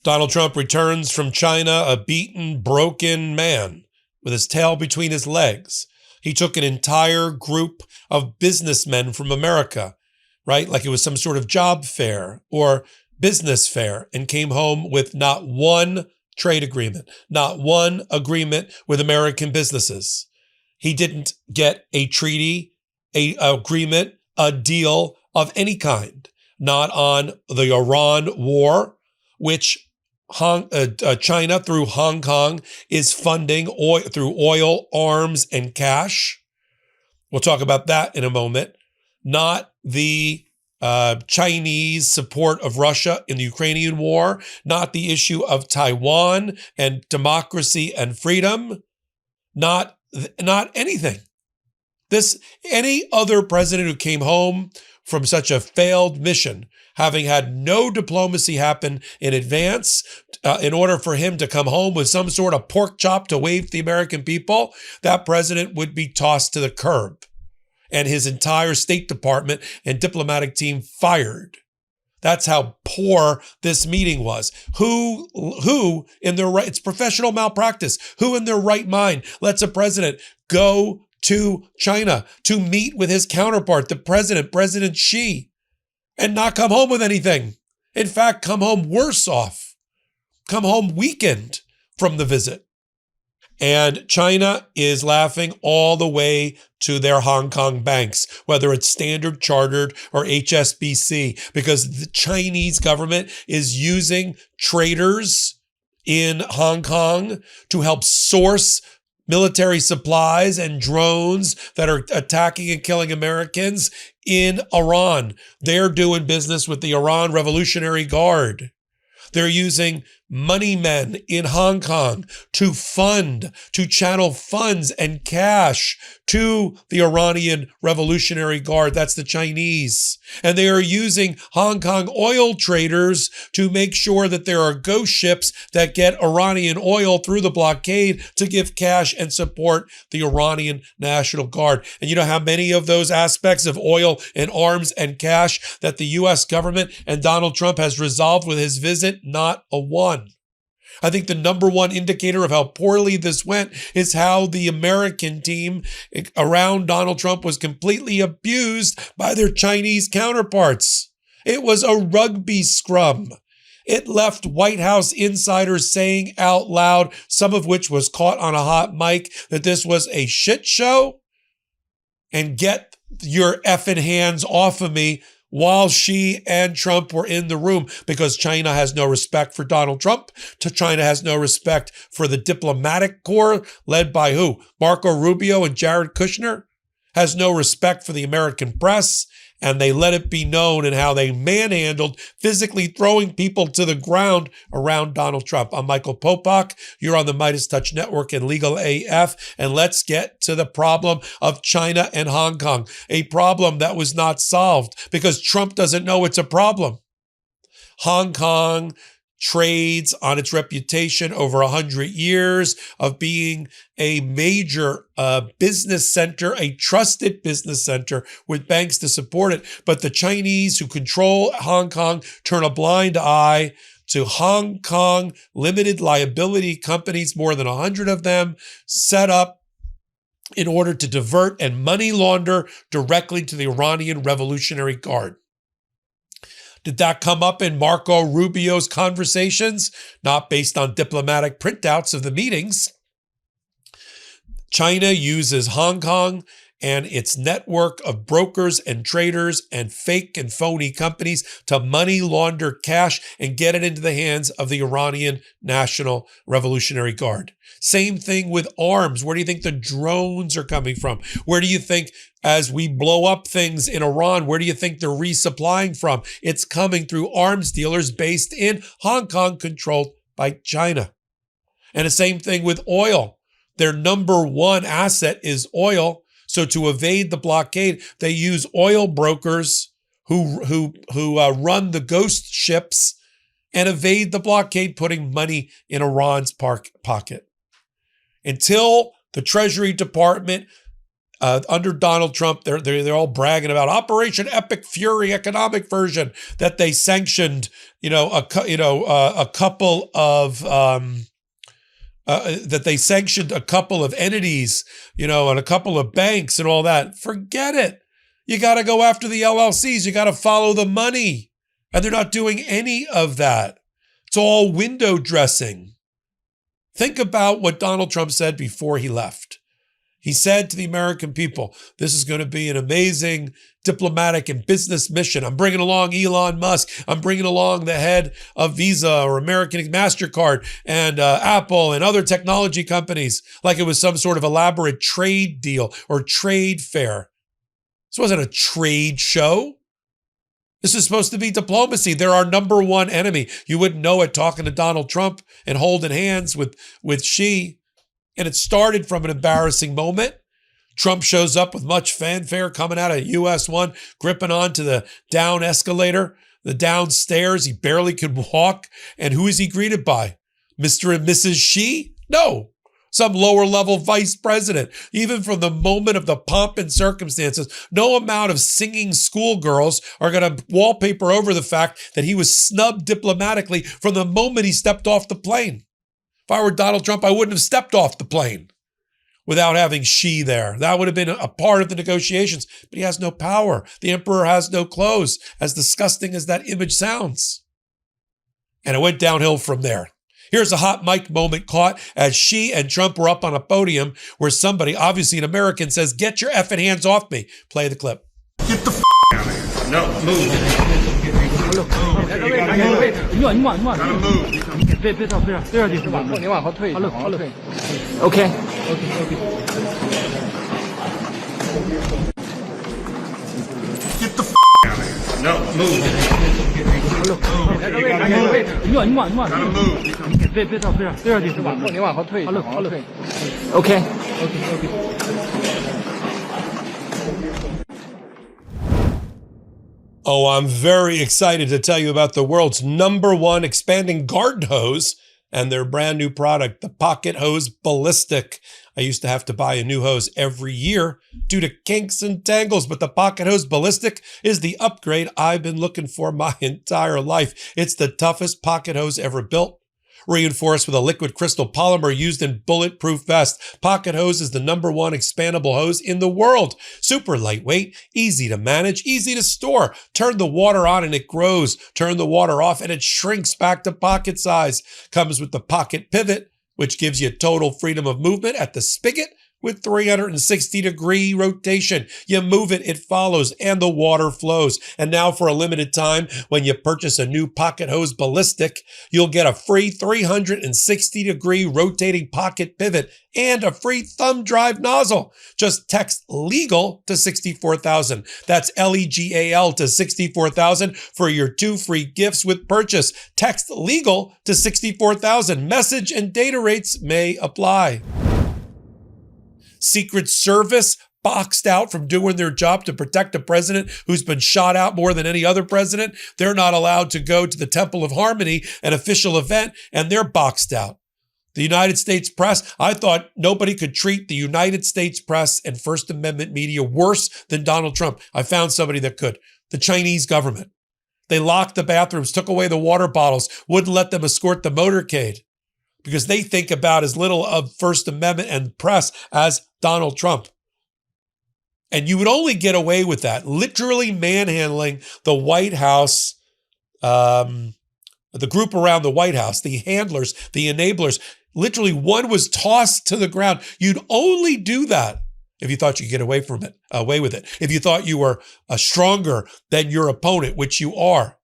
Donald Trump returns from China a beaten, broken man with his tail between his legs. He took an entire group of businessmen from America, right? Like it was some sort of job fair or business fair, and came home with not one trade agreement, not one agreement with American businesses. He didn't get a treaty, a agreement, a deal of any kind, not on the Iran war, which China through Hong Kong is funding through oil, arms, and cash. We'll talk about that in a moment. Not the Chinese support of Russia in the Ukrainian war, not the issue of Taiwan and democracy and freedom, not anything. Any other president who came home from such a failed mission, having had no diplomacy happen in advance, in order for him to come home with some sort of pork chop to wave to the American people, that president would be tossed to the curb and his entire State Department and diplomatic team fired. That's how poor this meeting was. Who in their right, it's professional malpractice. Who in their right mind lets a president go to China to meet with his counterpart, the president, President Xi, and not come home with anything? In fact, come home worse off, come home weakened from the visit. And China is laughing all the way to their Hong Kong banks, whether it's Standard Chartered or HSBC, because the Chinese government is using traders in Hong Kong to help source military supplies and drones that are attacking and killing Americans in Iran. They're doing business with the Iran Revolutionary Guard. They're using money men in Hong Kong to channel funds and cash to the Iranian Revolutionary Guard. That's the Chinese. And they are using Hong Kong oil traders to make sure that there are ghost ships that get Iranian oil through the blockade to give cash and support the Iranian National Guard. And you know how many of those aspects of oil and arms and cash that the U.S. government and Donald Trump has resolved with his visit? Not a one. I think the number one indicator of how poorly this went is how the American team around Donald Trump was completely abused by their Chinese counterparts. It was a rugby scrum. It left White House insiders saying out loud, some of which was caught on a hot mic, that this was a shit show. And get your effing hands off of me, while Xi and Trump were in the room, because China has no respect for Donald Trump. China has no respect for the diplomatic corps led by who? Marco Rubio and Jared Kushner. Has no respect for the American press. And they let it be known in how they manhandled, physically throwing people to the ground around Donald Trump. I'm Michael Popok. You're on the MeidasTouch Network and Legal AF. And let's get to the problem of China and Hong Kong. A problem that was not solved because Trump doesn't know it's a problem. Hong Kong trades on its reputation over 100 years of being a major business center, a trusted business center with banks to support it. But the Chinese who control Hong Kong turn a blind eye to Hong Kong limited liability companies, more than 100 of them, set up in order to divert and money launder directly to the Iranian Revolutionary Guard. Did that come up in Marco Rubio's conversations? Not based on diplomatic printouts of the meetings. China uses Hong Kong and its network of brokers and traders and fake and phony companies to money launder cash and get it into the hands of the Iranian National Revolutionary Guard. Same thing with arms. Where do you think the drones are coming from? Where do you think, as we blow up things in Iran, where do you think they're resupplying from? It's coming through arms dealers based in Hong Kong, controlled by China. And the same thing with oil. Their number one asset is oil. So to evade the blockade, they use oil brokers who run the ghost ships and evade the blockade, putting money in Iran's pocket. Until the Treasury Department Under Donald Trump, they're all bragging about Operation Epic Fury economic version that they sanctioned. A couple of that they sanctioned a couple of entities, and a couple of banks and all that. Forget it. You got to go after the LLCs. You got to follow the money, and they're not doing any of that. It's all window dressing. Think about what Donald Trump said before he left. He said to the American people, this is going to be an amazing diplomatic and business mission. I'm bringing along Elon Musk. I'm bringing along the head of Visa or American MasterCard and Apple and other technology companies, like it was some sort of elaborate trade deal or trade fair. This wasn't a trade show. This is supposed to be diplomacy. They're our number one enemy. You wouldn't know it talking to Donald Trump and holding hands with Xi. And it started from an embarrassing moment. Trump shows up with much fanfare coming out of US 1, gripping onto the down escalator, the downstairs. He barely could walk. And who is he greeted by? Mr. and Mrs. Xi? No. Some lower level vice president. Even from the moment of the pomp and circumstances, no amount of singing schoolgirls are going to wallpaper over the fact that he was snubbed diplomatically from the moment he stepped off the plane. If I were Donald Trump, I wouldn't have stepped off the plane without having Xi there. That would have been a part of the negotiations, but he has no power. The emperor has no clothes, as disgusting as that image sounds. And it went downhill from there. Here's a hot mic moment caught as Xi and Trump were up on a podium where somebody, obviously an American, says, "Get your effing hands off me." Play the clip. Get the out of here. No, move. Okay. Get the out of here. No, move. Okay. Oh, I'm very excited to tell you about the world's number one expanding garden hose and their brand new product, the Pocket Hose Ballistic. I used to have to buy a new hose every year due to kinks and tangles, but the Pocket Hose Ballistic is the upgrade I've been looking for my entire life. It's the toughest pocket hose ever built. Reinforced with a liquid crystal polymer used in bulletproof vests, Pocket Hose is the number one expandable hose in the world. Super lightweight, easy to manage, easy to store. Turn the water on and it grows. Turn the water off and it shrinks back to pocket size. Comes with the pocket pivot, which gives you total freedom of movement at the spigot with 360-degree rotation. You move it, it follows, and the water flows. And now for a limited time, when you purchase a new Pocket Hose Ballistic, you'll get a free 360-degree rotating pocket pivot and a free thumb drive nozzle. Just text LEGAL to 64,000. That's LEGAL to 64,000 for your 2 free gifts with purchase. Text LEGAL to 64,000. Message and data rates may apply. Secret Service boxed out from doing their job to protect a president who's been shot out more than any other president. They're not allowed to go to the Temple of Harmony, an official event, and they're boxed out. The United States press, I thought nobody could treat the United States press and First Amendment media worse than Donald Trump. I found somebody that could. The Chinese government. They locked the bathrooms, took away the water bottles, wouldn't let them escort the motorcade, because they think about as little of First Amendment and press as Donald Trump. And you would only get away with that, literally manhandling the White House, the group around the White House, the handlers, the enablers. Literally, one was tossed to the ground. You'd only do that if you thought you could get away with it. If you thought you were stronger than your opponent, which you are.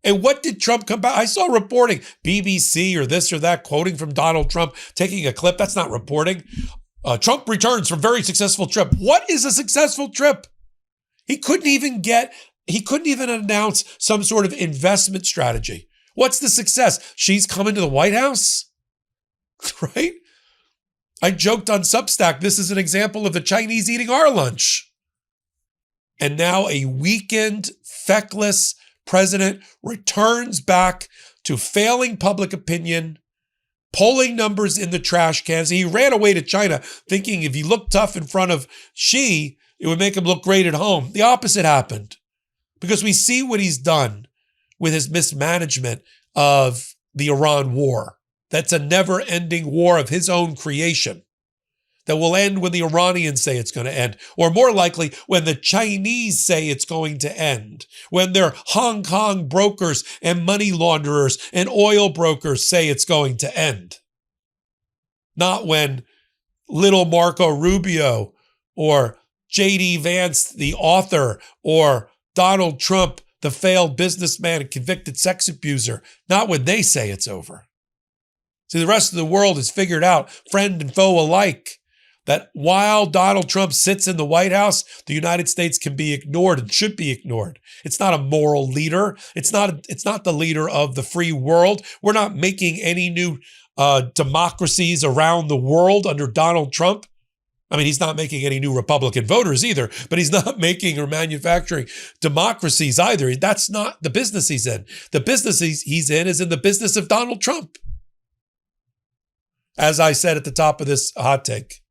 And what did Trump come back? I saw reporting, BBC or this or that, quoting from Donald Trump, taking a clip. That's not reporting. Trump returns from very successful trip. What is a successful trip? He couldn't even announce some sort of investment strategy. What's the success? She's coming to the White House, right? I joked on Substack, this is an example of the Chinese eating our lunch. And now a weakened, feckless president returns back to failing public opinion, polling numbers in the trash cans. He ran away to China thinking if he looked tough in front of Xi, it would make him look great at home. The opposite happened because we see what he's done with his mismanagement of the Iran war. That's a never-ending war of his own creation that will end when the Iranians say it's going to end, or more likely when the Chinese say it's going to end, when their Hong Kong brokers and money launderers and oil brokers say it's going to end. Not when little Marco Rubio or J.D. Vance, the author, or Donald Trump, the failed businessman and convicted sex abuser, not when they say it's over. See, the rest of the world has figured out, friend and foe alike, that while Donald Trump sits in the White House, the United States can be ignored and should be ignored. It's not a moral leader. It's not the leader of the free world. We're not making any new democracies around the world under Donald Trump. I mean, he's not making any new Republican voters either, but he's not making or manufacturing democracies either. That's not the business he's in. The business he's in is in the business of Donald Trump. As I said at the top of this hot take,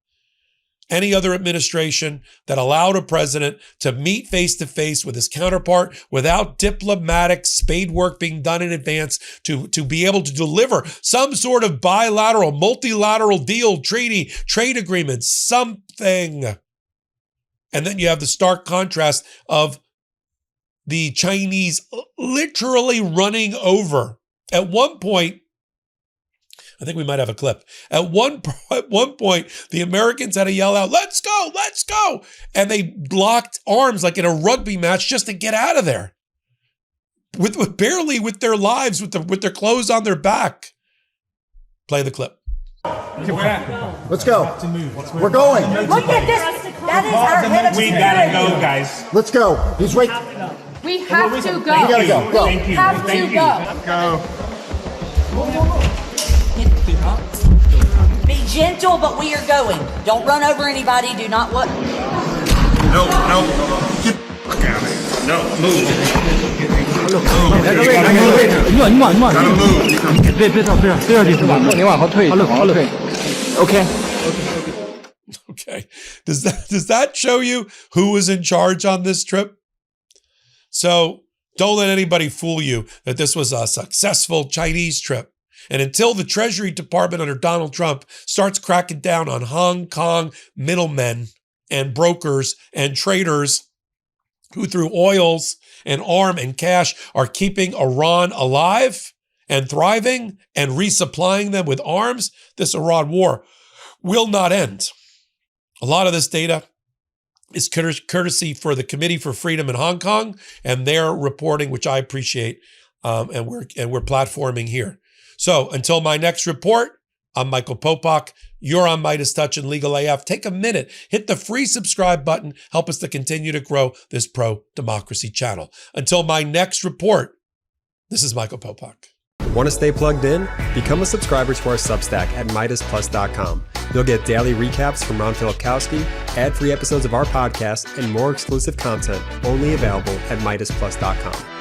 any other administration that allowed a president to meet face-to-face with his counterpart without diplomatic spade work being done in advance to be able to deliver some sort of bilateral, multilateral deal, treaty, trade agreement, something. And then you have the stark contrast of the Chinese literally running over. At one point, I think we might have a clip. At one point, the Americans had to yell out, "Let's go, let's go." And they blocked arms like in a rugby match just to get out of there. Barely with their lives, with their clothes on their back. Play the clip. Let's go. We're going. Look at this. That is our head of We gotta go, guys. Let's go. He's right. We have to go. We gotta go. Go. We have to go. Go. Be gentle, but we are going. Don't run over anybody. Do not what? No. Get the fuck out of here. No, move. Okay. Does that show you who was in charge on this trip? So don't let anybody fool you that this was a successful Chinese trip. And until the Treasury Department under Donald Trump starts cracking down on Hong Kong middlemen and brokers and traders who through oils and arm and cash are keeping Iran alive and thriving and resupplying them with arms, this Iran war will not end. A lot of this data is courtesy for the Committee for Freedom in Hong Kong and their reporting, which I appreciate, and we're platforming here. So until my next report, I'm Michael Popok. You're on MeidasTouch and Legal AF. Take a minute, hit the free subscribe button, help us to continue to grow this pro-democracy channel. Until my next report, this is Michael Popok. Want to stay plugged in? Become a subscriber to our Substack at MeidasPlus.com. You'll get daily recaps from Ron Filipkowski, ad-free episodes of our podcast, and more exclusive content only available at MeidasPlus.com.